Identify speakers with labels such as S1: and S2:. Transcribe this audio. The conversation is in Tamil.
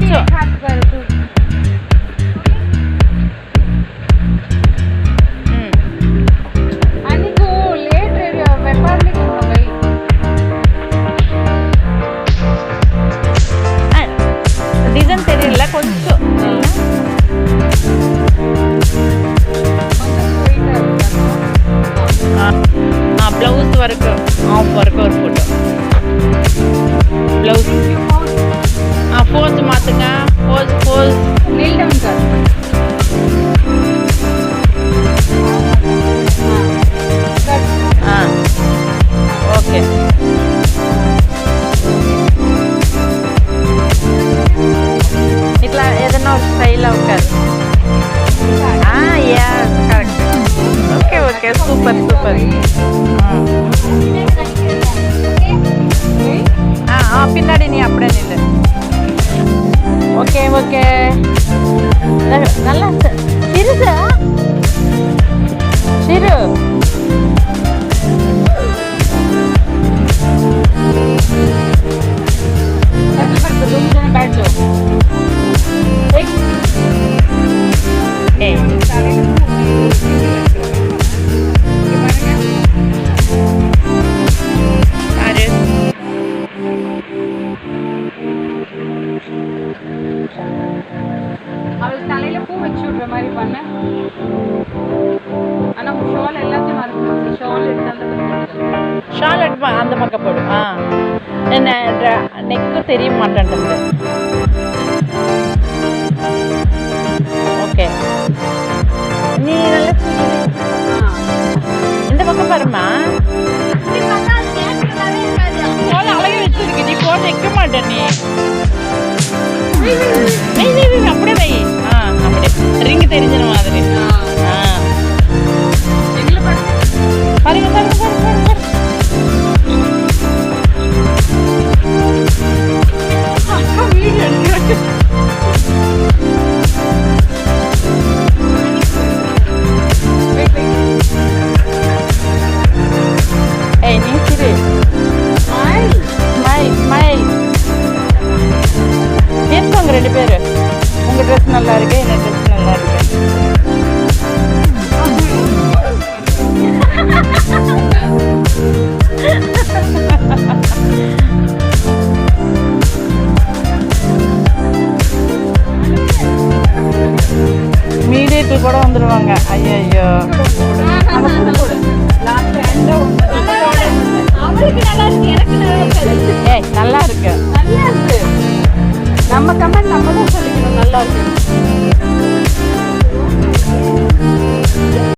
S1: கொஞ்சம் டிசைன் தெரியல கொஞ்சம் ப்ளவுஸ் ஒர்க்கு ஆஃப் ஒர்க்கு ஒரு ஃபோட்டோ ப்ளவுஸ் போஸ் மாற்றுங்க pose
S2: kneel down sir
S1: okay ఇట్లా ఏదైనా ఒక స్టైల్ అవుతారు yeah correct okay okay super super பின்னாடி நீ அப்படியே நில்லு ஓகே ஓகே நல்லா சிறுசா சிறு
S2: அவள் தலையில பூ வச்சு விடுற மாதிரி பண்ண ஆனா ஷால் எல்லாத்தையும் மறந்து ஷால் எடுத்து
S1: ஷால் எடுப்பா அந்த பக்கம் போடும் என்ன நெக்கு தெரிய மாட்டேன்றது ஓகே நீ நல்லா இந்த பக்கம் பாருமா அழகா வச்சிருக்கு நீ போட்டு வைக்க மாட்டேன் நீ அப்படியே வை அப்படியே ரிங்கு தெரிஞ்சிட மாதிரி பாருங்க பாருங்க பாருங்க ஏய் நீ சிரி ஸ்மைல் இருக்கவங்க ரெண்டு பேரு உங்க ட்ரெஸ் நல்லா இருக்கு என்ன ட்ரெஸ் நல்லா இருக்கு மீடியேட்டில் கூட வந்துடுவாங்க ஐயோ ஏய் நல்லா இருக்கு
S2: நம்ம கமெண்ட் நம்ம தான் சொல்லிக்கணும் நல்லா இருக்கு